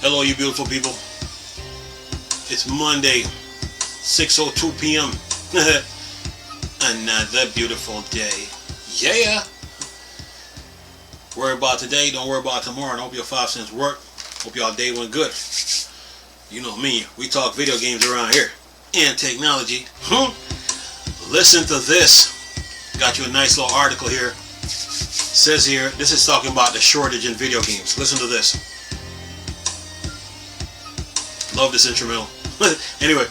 Hello, you beautiful people. It's Monday, 6:02 p.m. Another beautiful day. Yeah. Worry about today, don't worry about tomorrow. And hope your 5 cents work. Hope y'all day went good. You know me, we talk video games around here. And technology. Listen to this. Got you a nice little article here. Says here, this is talking about the shortage in video games. Listen to this. Love this instrumental. Anyway,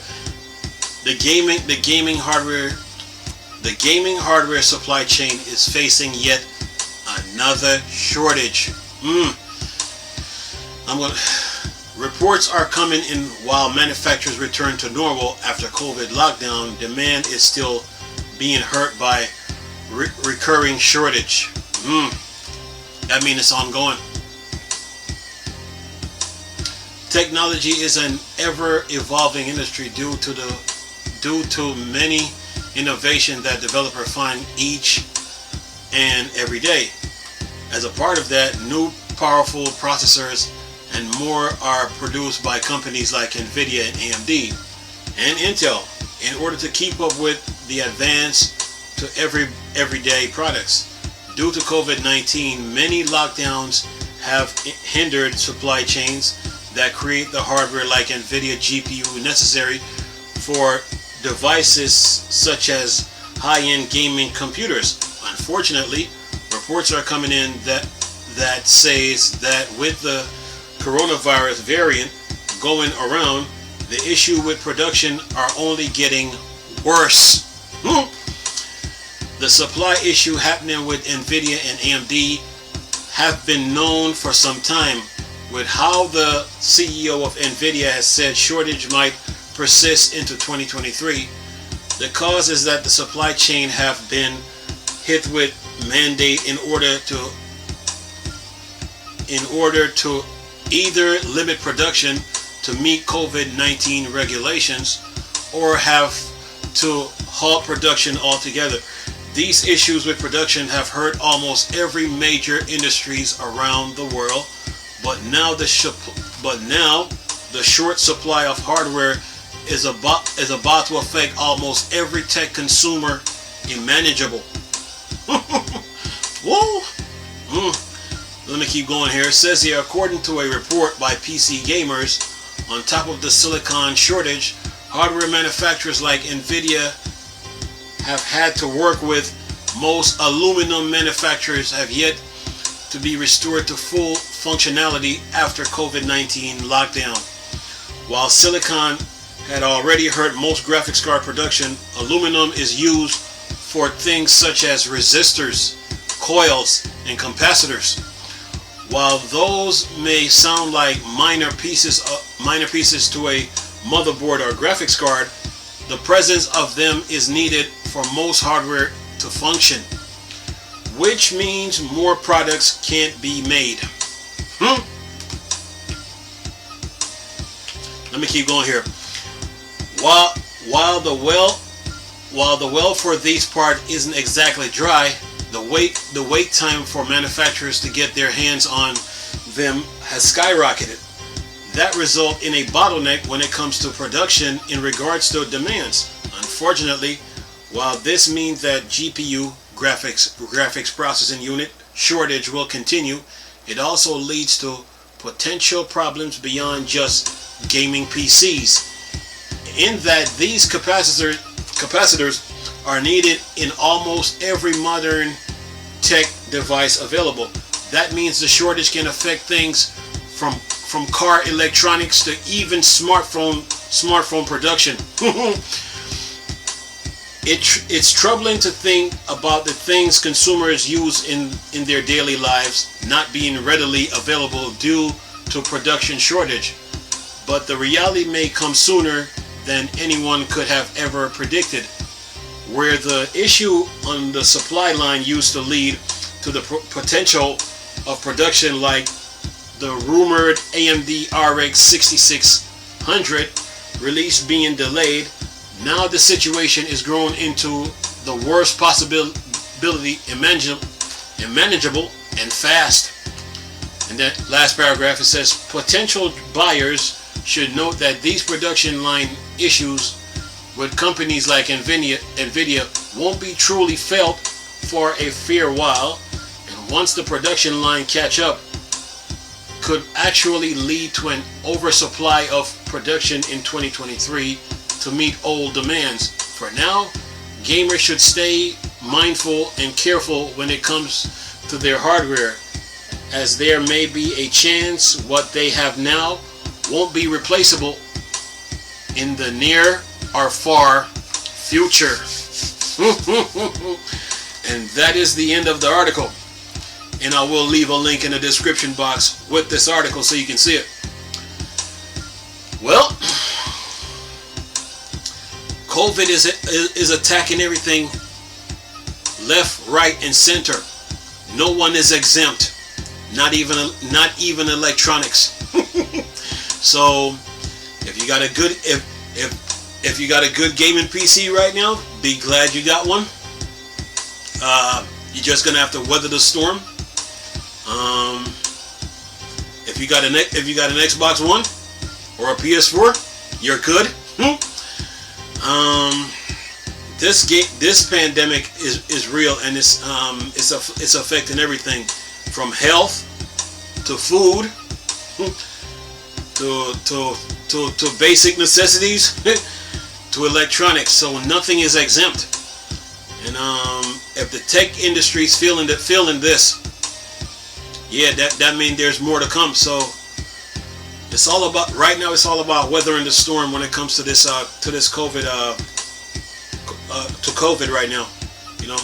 the gaming hardware supply chain is facing yet another shortage. Reports are coming in while manufacturers return to normal after COVID lockdown. Demand is still being hurt by recurring shortage. That means it's ongoing. Technology is an ever-evolving industry due to many innovations that developers find each and every day. As a part of that, new powerful processors and more are produced by companies like Nvidia and AMD and Intel in order to keep up with the advance to everyday products. Due to COVID-19, many lockdowns have hindered supply chains that create the hardware like Nvidia GPU necessary for devices such as high-end gaming computers. Unfortunately, reports are coming in that says that with the coronavirus variant going around, the issue with production are only getting worse. The supply issue happening with Nvidia and AMD have been known for some time, with how the CEO of Nvidia has said shortage might persist into 2023. The cause is that the supply chain have been hit with mandate in order to either limit production to meet COVID-19 regulations or have to halt production altogether. These issues with production have hurt almost every major industries around the world. But now the short supply of hardware is about to affect almost every tech consumer imaginable. Whoa! Let me keep going here. It says here, according to a report by PC Gamers, on top of the silicon shortage, hardware manufacturers like Nvidia have had to work with. Most aluminum manufacturers have yet to be restored to full functionality after COVID-19 lockdown. While silicon had already hurt most graphics card production, aluminum is used for things such as resistors, coils, and capacitors. While those may sound like minor pieces to a motherboard or graphics card, the presence of them is needed for most hardware to function, which means more products can't be made. Let me keep going here. While the well for these parts isn't exactly dry, the wait time for manufacturers to get their hands on them has skyrocketed. That results in a bottleneck when it comes to production in regards to demands. Unfortunately, while this means that GPU graphics processing unit shortage will continue, it also leads to potential problems beyond just gaming PCs, in that these capacitors are needed in almost every modern tech device available. That means the shortage can affect things from car electronics to even smartphone production. It's troubling to think about the things consumers use in their daily lives not being readily available due to production shortage. But the reality may come sooner than anyone could have ever predicted, where the issue on the supply line used to lead to the potential of production like the rumored AMD RX 6600 release being delayed. Now the situation is growing into the worst possibility imaginable and fast. And then last paragraph, it says potential buyers should note that these production line issues with companies like Nvidia won't be truly felt for a fair while, and once the production line catch up, could actually lead to an oversupply of production in 2023 to meet old demands. For now, gamers should stay mindful and careful when it comes to their hardware, as there may be a chance what they have now won't be replaceable in the near or far future. And that is the end of the article. And I will leave a link in the description box with this article so you can see it. Well, COVID is attacking everything left, right, and center. No one is exempt. Not even electronics. So if you got a good if you got a good gaming PC right now, be glad you got one. You're just gonna have to weather the storm. If you got an Xbox One or a PS4, you're good. This pandemic is real, and it's affecting everything from health to food to basic necessities to electronics. So nothing is exempt. And if the tech industry is feeling this, yeah, that means there's more to come. So it's all about right now. It's all about weathering the storm when it comes to this COVID to COVID right now. You're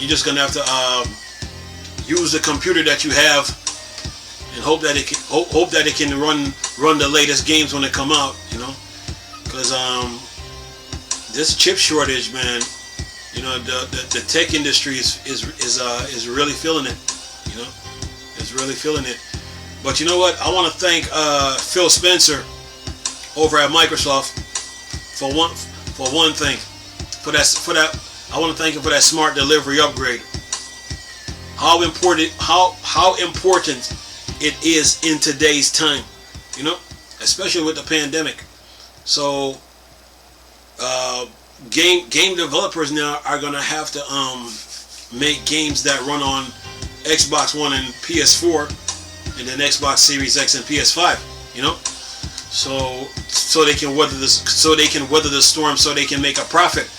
just gonna have to use the computer that you have and hope that it can run the latest games when they come out. Because this chip shortage, man. The tech industry is really feeling it. It's really feeling it. But you know what? I want to thank Phil Spencer over at Microsoft for one thing. For that, I want to thank him for that smart delivery upgrade. How important it is in today's time. Especially with the pandemic. So game developers now are gonna have to make games that run on Xbox One and PS4, and then Xbox Series X and PS5. So they can weather this. So they can weather the storm. So they can make a profit.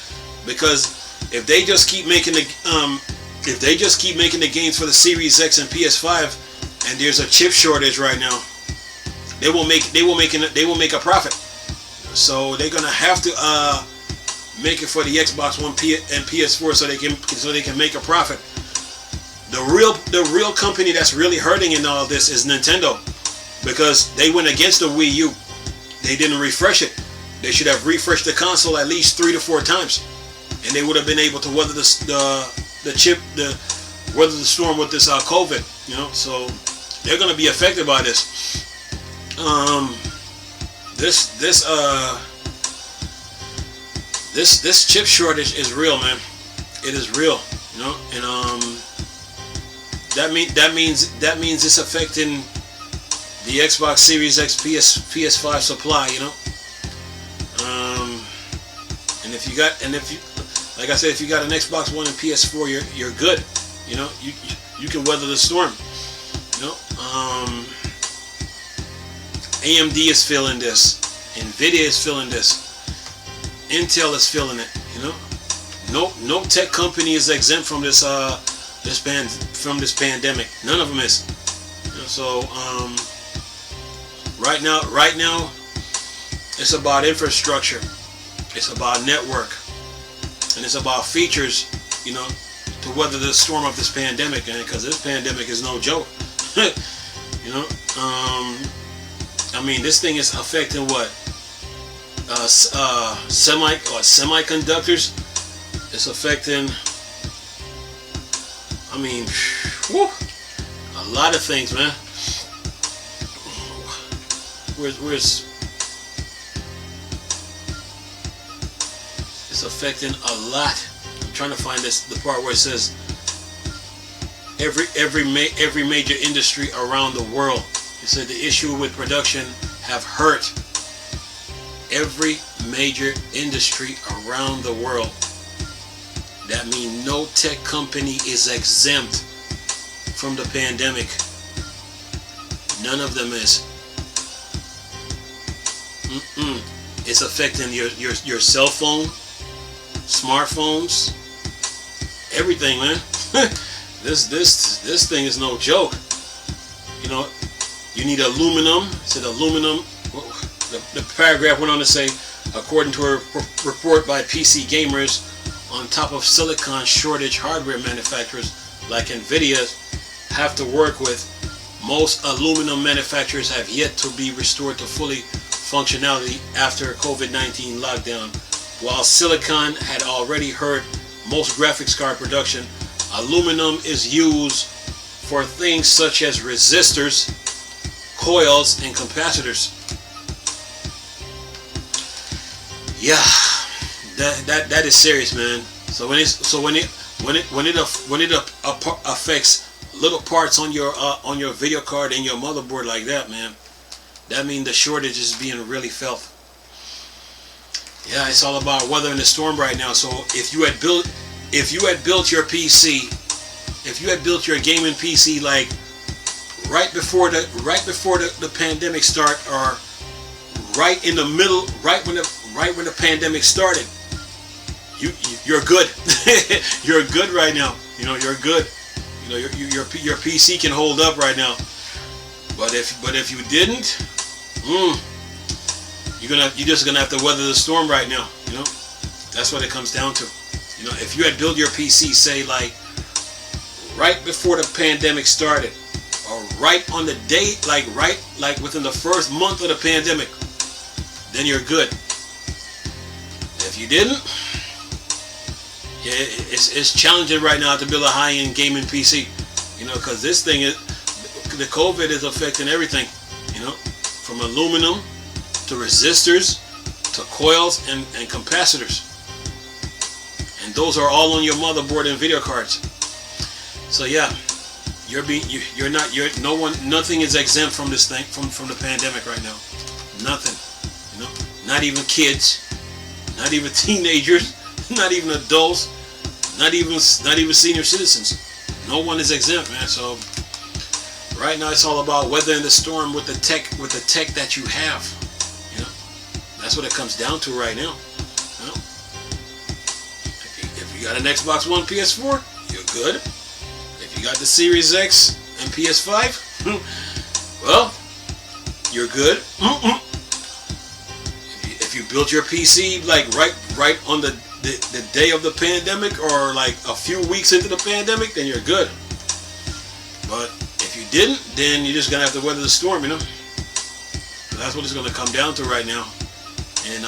Because if they just keep making the games for the Series X and PS5, and there's a chip shortage right now, they will make a profit. So they're gonna have to make it for the Xbox One and PS4 so they can make a profit. The real company that's really hurting in all this is Nintendo, because they went against the Wii U. They didn't refresh it. They should have refreshed the console at least 3 to 4 times, and they would have been able to weather the storm with this COVID. So they're gonna be affected by this. This chip shortage is real, man. It is real, and that means it's affecting the Xbox Series X, PS5 supply, and if you like I said, if you got an Xbox One and PS4, you're good. You can weather the storm. AMD is feeling this. Nvidia is feeling this. Intel is feeling it. No tech company is exempt from this pandemic. None of them is. So right now, it's about infrastructure. It's about network, and it's about features. To weather the storm of this pandemic, and because this pandemic is no joke. This thing is affecting what? Semiconductors. It's affecting. A lot of things, man. Where's? It's affecting a lot. I'm trying to find the part where it says every major industry around the world. He said the issue with production have hurt every major industry around the world. That means no tech company is exempt from the pandemic. None of them is. It's affecting your cell phone, smartphones, everything, man. This thing is no joke. You know, you need aluminum. It said aluminum. The paragraph went on to say, according to a report by PC Gamers, on top of silicon shortage, hardware manufacturers like Nvidia have to work with, most aluminum manufacturers have yet to be restored to fully functionality after COVID-19 lockdown. While silicon had already hurt most graphics card production, aluminum is used for things such as resistors, coils, and capacitors. Yeah, that is serious, man. So when it affects little parts on your video card and your motherboard like that, man, that means the shortage is being really felt. Yeah, it's all about weathering the storm right now. So if you had built your PC, if you had built your gaming PC like right before the pandemic start, or right in the middle, right when the pandemic started, you're good. You're good right now. You know, you're good. You know, your PC can hold up right now. But if you didn't, you're just gonna have to weather the storm right now. You know, that's what it comes down to. You know, if you had built your PC, say like right before the pandemic started, or right on the date, like within the first month of the pandemic, then you're good. If you didn't, yeah, it's challenging right now to build a high-end gaming PC. You know, because this thing is, the COVID is affecting everything. You know, from aluminum to resistors to coils and capacitors, and those are all on your motherboard and video cards. So yeah, nothing is exempt from this thing, from the pandemic right now. Nothing. You know, not even kids, not even teenagers, not even adults, not even senior citizens. No one is exempt, man. So right now it's all about weathering the storm with the tech that you have. You know, that's what it comes down to right now. You know? If you got an Xbox One, PS4, you're good. If you got the Series X and PS5, well, you're good. If you built your PC like right on the day of the pandemic, or like a few weeks into the pandemic, then you're good. But if you didn't, then you're just gonna have to weather the storm, you know. So that's what it's gonna come down to right now. And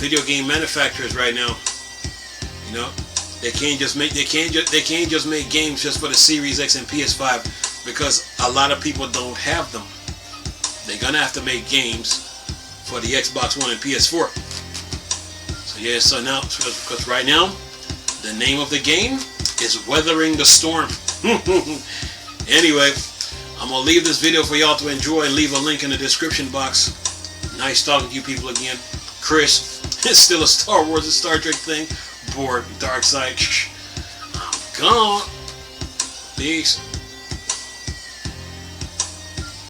video game manufacturers right now, you know, they can't just make games just for the Series X and PS5, because a lot of people don't have them. They're gonna have to make games for the Xbox One and PS4. So yeah, so now, because right now, the name of the game is Weathering the Storm. Anyway, I'm gonna leave this video for y'all to enjoy, and leave a link in the description box. Nice talking to you people again. Chris, it's still a Star Wars and Star Trek thing. Bored, dark side. I'm gone. Peace.